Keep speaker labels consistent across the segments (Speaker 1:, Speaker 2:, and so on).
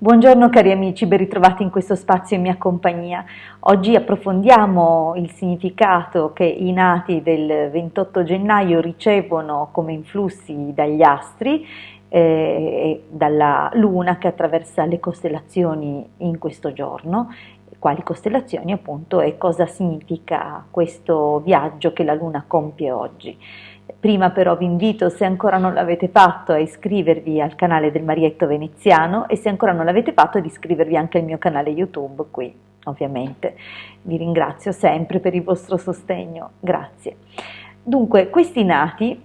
Speaker 1: Buongiorno cari amici, ben ritrovati in questo spazio in mia compagnia. Oggi approfondiamo il significato che i nati del 28 gennaio ricevono come influssi dagli astri e dalla luna che attraversa le costellazioni in questo giorno. Quali costellazioni appunto e cosa significa questo viaggio che la luna compie oggi. Prima però vi invito, se ancora non l'avete fatto, a iscrivervi al canale del Marietto Veneziano e se ancora non l'avete fatto, ad iscrivervi anche al mio canale YouTube qui, ovviamente. Vi ringrazio sempre per il vostro sostegno, grazie. Dunque, questi nati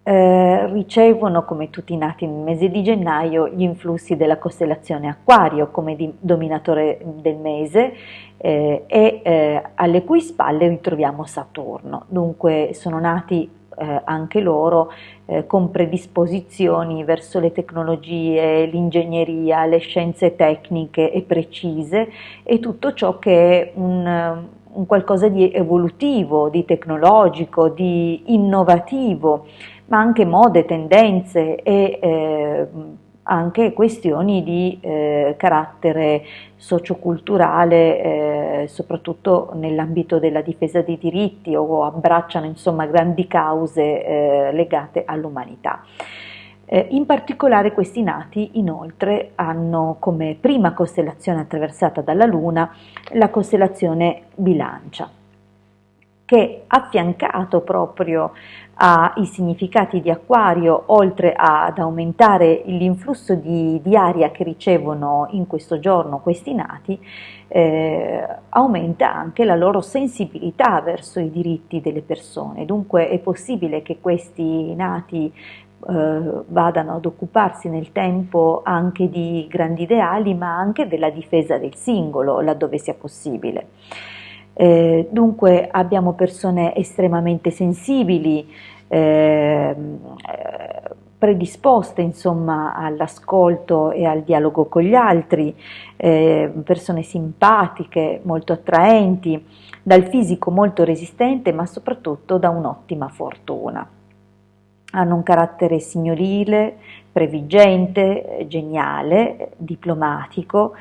Speaker 1: ricevono, come tutti i nati nel mese di gennaio, gli influssi della costellazione Acquario come dominatore del mese alle cui spalle ritroviamo Saturno. Dunque sono nati anche loro con predisposizioni verso le tecnologie, l'ingegneria, le scienze tecniche e precise e tutto ciò che è un qualcosa di evolutivo, di tecnologico, di innovativo, ma anche mode, tendenze e anche questioni di carattere socioculturale, soprattutto nell'ambito della difesa dei diritti o abbracciano insomma grandi cause legate all'umanità. In particolare questi nati inoltre hanno come prima costellazione attraversata dalla Luna la costellazione Bilancia, che affiancato proprio ai significati di Acquario, oltre ad aumentare l'influsso di aria che ricevono in questo giorno questi nati, aumenta anche la loro sensibilità verso i diritti delle persone. Dunque è possibile che questi nati vadano ad occuparsi nel tempo anche di grandi ideali, ma anche della difesa del singolo, laddove sia possibile. Dunque abbiamo persone estremamente sensibili, predisposte insomma all'ascolto e al dialogo con gli altri, persone simpatiche, molto attraenti, dal fisico molto resistente, ma soprattutto da un'ottima fortuna. Hanno un carattere signorile, previggente, geniale, diplomatico,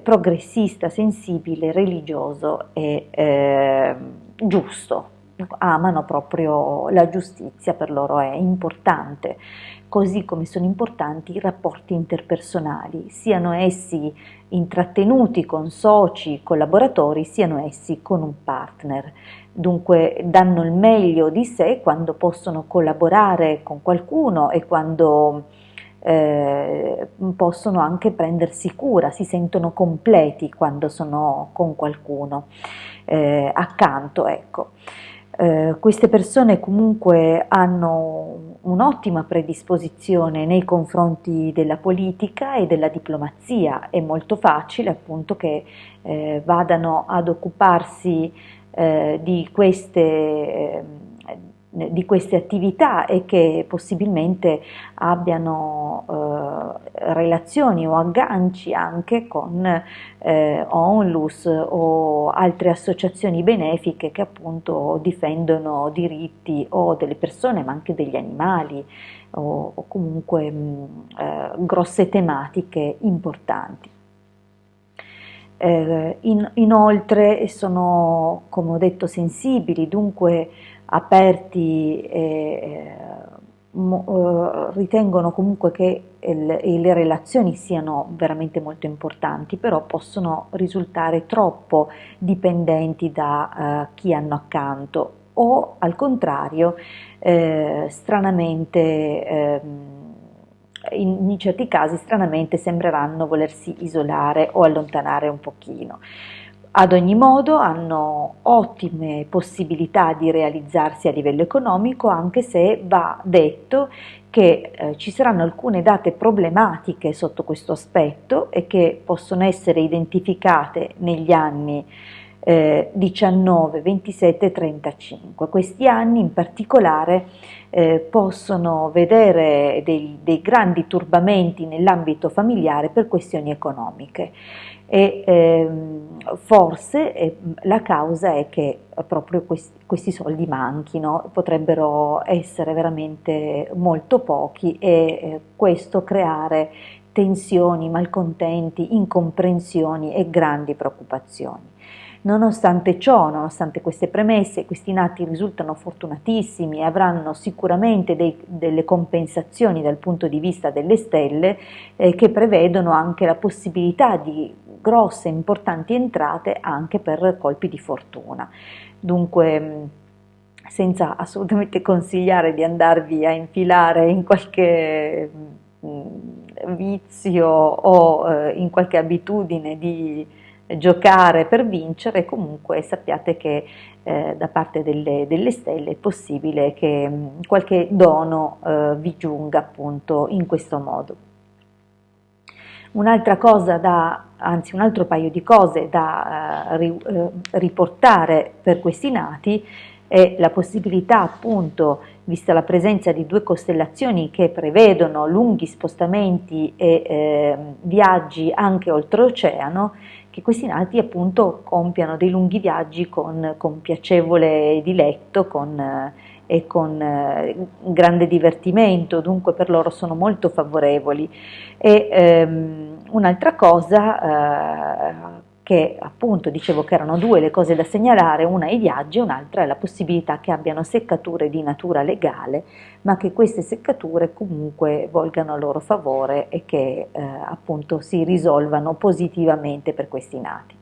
Speaker 1: progressista, sensibile, religioso e giusto. Amano proprio la giustizia, per loro è importante, così come sono importanti i rapporti interpersonali, siano essi intrattenuti con soci, collaboratori, siano essi con un partner. Dunque danno il meglio di sé quando possono collaborare con qualcuno e quando possono anche prendersi cura, si sentono completi quando sono con qualcuno accanto, ecco. Queste persone comunque hanno un'ottima predisposizione nei confronti della politica e della diplomazia, è molto facile appunto che vadano ad occuparsi di queste attività e che possibilmente abbiano relazioni o agganci anche con ONLUS o altre associazioni benefiche che appunto difendono diritti o delle persone ma anche degli animali o comunque grosse tematiche importanti. Inoltre sono, come ho detto, sensibili, dunque aperti, ritengono comunque che le relazioni siano veramente molto importanti, però possono risultare troppo dipendenti da chi hanno accanto o al contrario stranamente in certi casi stranamente sembreranno volersi isolare o allontanare un pochino. Ad ogni modo hanno ottime possibilità di realizzarsi a livello economico, anche se va detto che ci saranno alcune date problematiche sotto questo aspetto e che possono essere identificate negli anni 19, 27 e 35. Questi anni in particolare possono vedere dei grandi turbamenti nell'ambito familiare per questioni economiche e forse la causa è che proprio questi soldi manchino, potrebbero essere veramente molto pochi e questo creare tensioni, malcontenti, incomprensioni e grandi preoccupazioni. Nonostante ciò, nonostante queste premesse, questi nati risultano fortunatissimi e avranno sicuramente delle compensazioni dal punto di vista delle stelle che prevedono anche la possibilità di grosse, importanti entrate anche per colpi di fortuna. Dunque, senza assolutamente consigliare di andarvi a infilare in qualche vizio o in qualche abitudine di giocare per vincere, comunque sappiate che da parte delle stelle è possibile che qualche dono vi giunga appunto in questo modo. Un'altra cosa anzi un altro paio di cose da riportare per questi nati è la possibilità appunto, vista la presenza di due costellazioni che prevedono lunghi spostamenti e viaggi anche oltreoceano, che questi nati appunto compiano dei lunghi viaggi con piacevole diletto e con grande divertimento, dunque per loro sono molto favorevoli. E un'altra cosa che appunto dicevo che erano due le cose da segnalare, una è i viaggi e un'altra è la possibilità che abbiano seccature di natura legale, ma che queste seccature comunque volgano a loro favore e che appunto si risolvano positivamente per questi nati.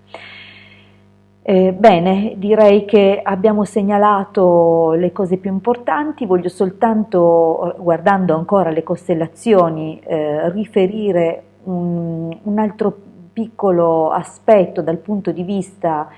Speaker 1: Bene, direi che abbiamo segnalato le cose più importanti, voglio soltanto, guardando ancora le costellazioni, riferire un altro piccolo aspetto dal punto di vista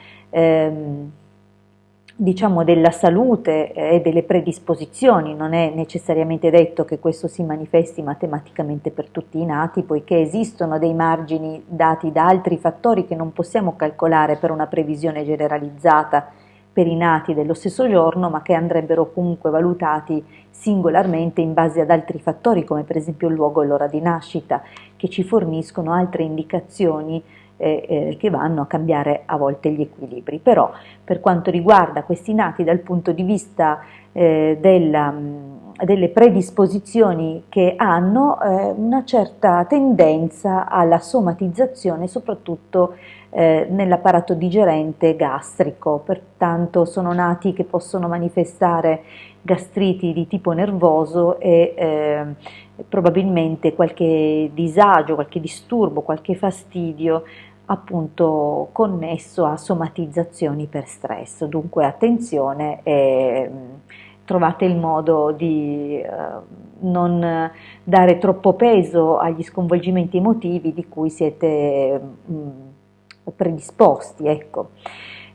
Speaker 1: diciamo della salute e delle predisposizioni. Non è necessariamente detto che questo si manifesti matematicamente per tutti i nati, poiché esistono dei margini dati da altri fattori che non possiamo calcolare per una previsione generalizzata per i nati dello stesso giorno, ma che andrebbero comunque valutati singolarmente in base ad altri fattori, come per esempio il luogo e l'ora di nascita, che ci forniscono altre indicazioni che vanno a cambiare a volte gli equilibri. Però per quanto riguarda questi nati dal punto di vista delle predisposizioni che hanno, una certa tendenza alla somatizzazione, soprattutto nell'apparato digerente gastrico, pertanto sono nati che possono manifestare gastriti di tipo nervoso e probabilmente qualche disagio, qualche disturbo, qualche fastidio appunto connesso a somatizzazioni per stress. Dunque attenzione e trovate il modo di non dare troppo peso agli sconvolgimenti emotivi di cui siete predisposti, ecco.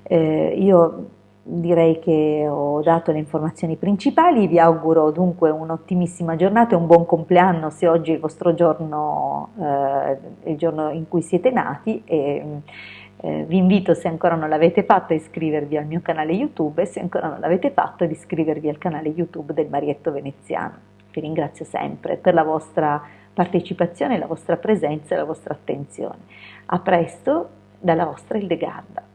Speaker 1: Io direi che ho dato le informazioni principali, vi auguro dunque un'ottimissima giornata e un buon compleanno se oggi è il vostro giorno, il giorno in cui siete nati, e vi invito, se ancora non l'avete fatto, a iscrivervi al mio canale YouTube e se ancora non l'avete fatto ad iscrivervi al canale YouTube del Marietto Veneziano. Vi ringrazio sempre per la vostra partecipazione, la vostra presenza e la vostra attenzione. A presto dalla vostra Hildegarda.